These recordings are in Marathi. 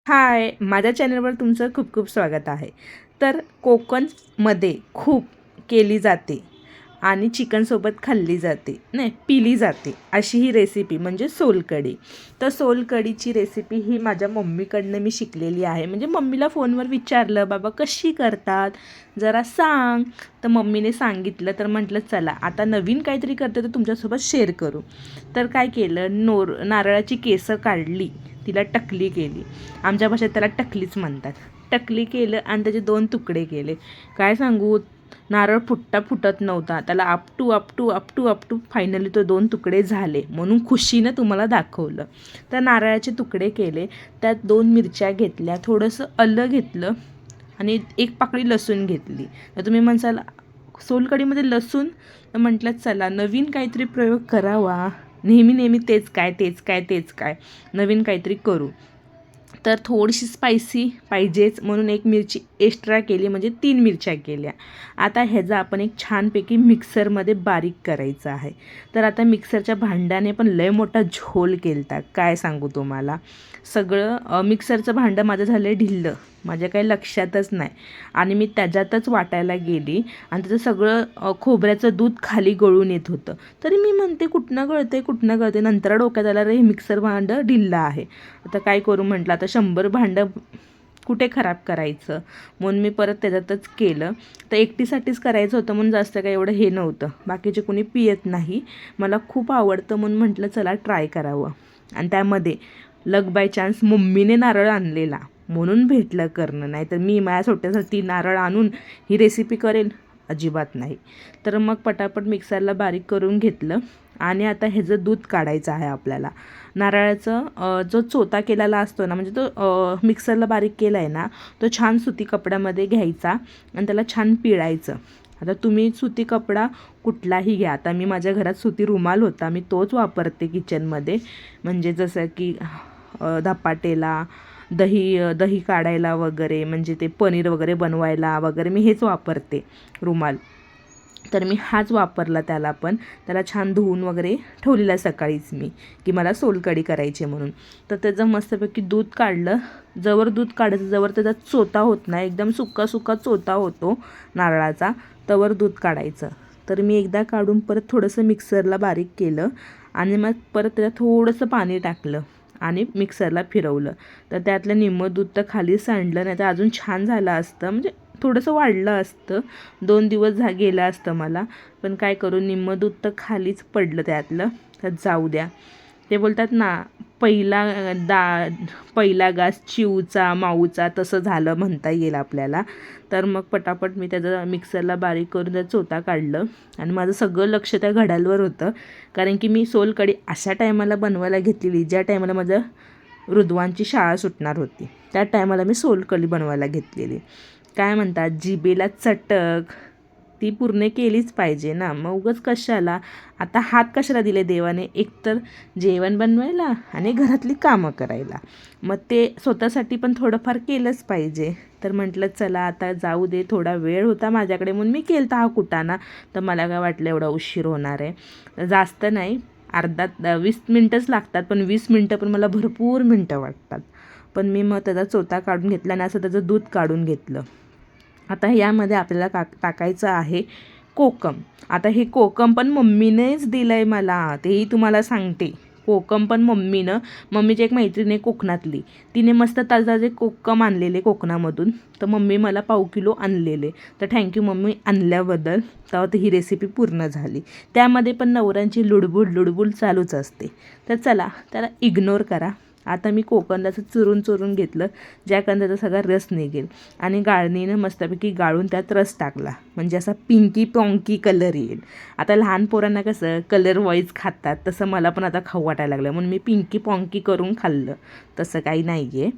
हाय, माझ्या चॅनलवर तुमचं खूप खूप स्वागत आहे. तर कोकणमध्ये खूप केली जाते आणि चिकनसोबत खाल्ली जाते, नाही पिली जाते अशी ही रेसिपी म्हणजे सोलकढी. तर सोलकढीची रेसिपी ही माझ्या मम्मीकडनं मी शिकलेली आहे. म्हणजे मम्मीला फोनवर विचारलं, बाबा कशी करतात जरा सांग. तर मम्मीने सांगितलं, तर म्हटलं चला आता नवीन काहीतरी करते तर तुमच्यासोबत शेअर करू. तर काय केलं, नारळाची केसं काढली, तिला टकली केली. आमच्या भाषेत त्याला टकलीच म्हणतात. टकली केलं आणि त्याचे 2 तुकडे केले. काय सांगू, नारळ फुटत नव्हता. त्याला आपटू फायनली तो 2 तुकडे झाले. म्हणून खुशीनं तुम्हाला दाखवलं. तर नारळाचे तुकडे केले, त्यात 2 मिरच्या घेतल्या, थोडंसं आलं घेतलं आणि 1 पाकळी लसूण घेतली. तर तुम्ही म्हणसाल सोलकढीमध्ये लसूण, तर म्हटलं चला नवीन काहीतरी प्रयोग करावा. नेहमी तेच काय नवीन काहीतरी करू. तर थोडीशी स्पायसी पाहिजेच म्हणून 1 मिरची एक्स्ट्रा केली, म्हणजे 3 मिरच्या केल्या. आता ह्याचा आपण एक छानपैकी मिक्सरमध्ये बारीक करायचं आहे. तर आता मिक्सरच्या भांड्याने पण लय मोठा झोल केलता, काय सांगू तुम्हाला. सगळं मिक्सरचं भांडं माझं झालं ढिल्लं, माझ्या काही लक्षातच नाही. आणि मी त्याच्यातच वाटायला गेली आणि त्याचं सगळं खोबऱ्याचं दूध खाली गळून येत होतं. तरी मी म्हणते कुठनं गळते. नंतर डोक्यात आलं, रे हे मिक्सर भांडं ढिल्लं आहे. आता काय करू म्हटलं, आता 100 भांडं कुठे खराब करायचं, म्हणून मी परत त्याच्यातच केलं. तर एकटीसाठीच करायचं होतं म्हणून जास्त काही एवढं हे नव्हतं, बाकीचे कोणी पियत नाही, मला खूप आवडतं म्हणून म्हटलं चला ट्राय करावं. आणि त्यामध्ये लक बाय चान्स मम्मीने नारळ आणलेला म्हणून भेटलं करणं, नाही तर मी माझ्या छोट्यासाठी नारळ आणून ही रेसिपी करेल अजिबात नाही. तर मग पटापट मिक्सरला बारीक करून घेतलं. आणि आता ह्याचं दूध काढायचं आहे आपल्याला. नारळाचं जो चोथा केलेला असतो ना, म्हणजे तो मिक्सरला बारीक केला आहे ना, तो छान सुती कपड्यामध्ये घ्यायचा आणि त्याला छान पिळायचं. आता तुम्ही सुती कपडा कुठलाही घ्या. आता मी माझ्या घरात सुती रुमाल होता, मी तोच वापरते किचनमध्ये. म्हणजे जसं की धपाटेला दही काढायला वगैरे, म्हणजे ते पनीर वगैरे बनवायला वगैरे मी हेच वापरते रुमाल. तर मी हाच वापरला त्याला छान धुवून वगैरे ठेवलेला सकाळीच मी, की मला सोलकढी करायची म्हणून. तर त्याचं मस्तपैकी दूध काढलं. जवळ दूध काढायचं, जवळ त्याचा चोथा होत नाही, एकदम सुका चोथा होतो नारळाचा, तवर दूध काढायचं. तर मी एकदा काढून परत थोडंसं मिक्सरला बारीक केलं आणि मग परत त्याच्यात थोडंसं पाणी टाकलं आणि मिक्सरला फिरवलं. तर त्यातलं निम्मं दूध तर खाली सांडलं, नाही तर अजून छान झालं असतं, म्हणजे थोडंसं वाढलं असतं. 2 दिवस गेलं असतं मला, पण काय करू, निम्मं दूध तर खालीच पडलं त्यातलं. तर जाऊ द्या. ते बोलतात ना, पहिला घास चिवचा माऊचा, तसं झालं म्हणता येईल आपल्याला. तर मग पटापट मी त्याचं मिक्सरला बारीक करून त्याचं चोथा काढलं आणि माझं सगळं लक्ष त्या घड्याळावर होतं, कारण की मी सोलकढी अशा टायमाला बनवायला घेतलेली ज्या टायमाला माझं रुद्वांची शाळा सुटणार होती. त्या टायमाला मी सोलकढी बनवायला घेतलेली. काय म्हणतात, जिभेला चटक ती पूर्ण केलीच पाहिजे ना, मग उगाच कशाला. आता हात कशाला दिले देवाने, एकतर जेवण बनवायला आणि घरातली कामं करायला, मग ते स्वतःसाठी पण थोडंफार केलंच पाहिजे. तर म्हटलं चला आता जाऊ दे, थोडा वेळ होता माझ्याकडे म्हणून मी केलता हा कुटाणा. तर मला काय वाटलं एवढा उशीर होणार आहे, जास्त नाही, 20 मिनटंच लागतात, पण 20 मिनटं पण मला भरपूर मिनटं वाटतात. पण मी मग त्याचा चोथा काढून घेतला आणि असं त्याचं दूध काढून घेतलं. आता यामध्ये आपल्याला टाकायचं आहे कोकम. आता हे कोकम पण मम्मीनेच दिलं आहे मला, तेही तुम्हाला सांगते. कोकम पण मम्मीची एक मैत्रीण आहे कोकणातली, तिने मस्त ताजे कोकम आणलेले कोकणामधून. तर मम्मी मला 1/2 किलो आणलेले. तर थँक्यू मम्मी आणल्याबद्दल. तेव्हा ही रेसिपी पूर्ण झाली. त्यामध्ये पण नवऱ्यांची लुडबुड चालूच असते. तर चला त्याला इग्नोर करा. आता मी कोकमला असं चुरून घेतलं, ज्या त्याचा सगळा रस निघेल, आणि गाळणीनं मस्तपैकी गाळून त्यात रस टाकला, म्हणजे असा पिंकी पॉंकी कलर येईल. आता लहान पोरांना कसं कलर वाईज खातात, तसं मला पण आता खाऊ वाटायला लागलं, म्हणून मी पिंकी पॉंकी करून खाल्लं. तसं काही नाही आहे.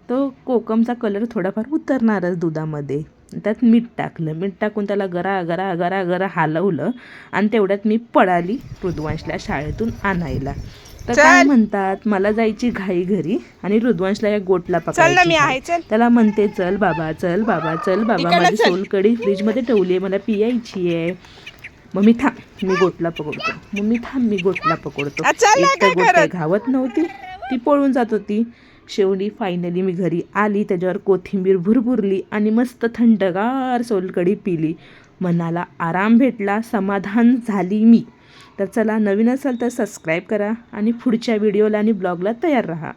तो कोकमचा कलर थोडाफार उतरणारच दुधामध्ये. त्यात मीठ टाकलं, मीठ टाकून त्याला गरा हलवलं आणि तेवढ्यात मी पळाली रुद्वांशला शाळेतून आणायला. तर काय म्हणतात, मला जायची घाई घरी आणि रुद्वांशला या गोटला पकडायची. त्याला म्हणते चल बाबा माझी सोलकढी फ्रीजमध्ये ठेवली आहे, मला पियायची आहे. मग मी गोटला पकडतो. एक तर गोट काही घावत नव्हती, ती पळून जात होती. शेवटी फायनली मी घरी आली, त्याच्यावर कोथिंबीर भुरभुरली आणि मस्त थंडगार सोलकढी पिली. मनाला आराम भेटला, समाधान झाली मी. तर चला, नवीन असाल तर सबस्क्राईब करा आणि पुढच्या व्हिडिओला आणि ब्लॉगला तयार राहा.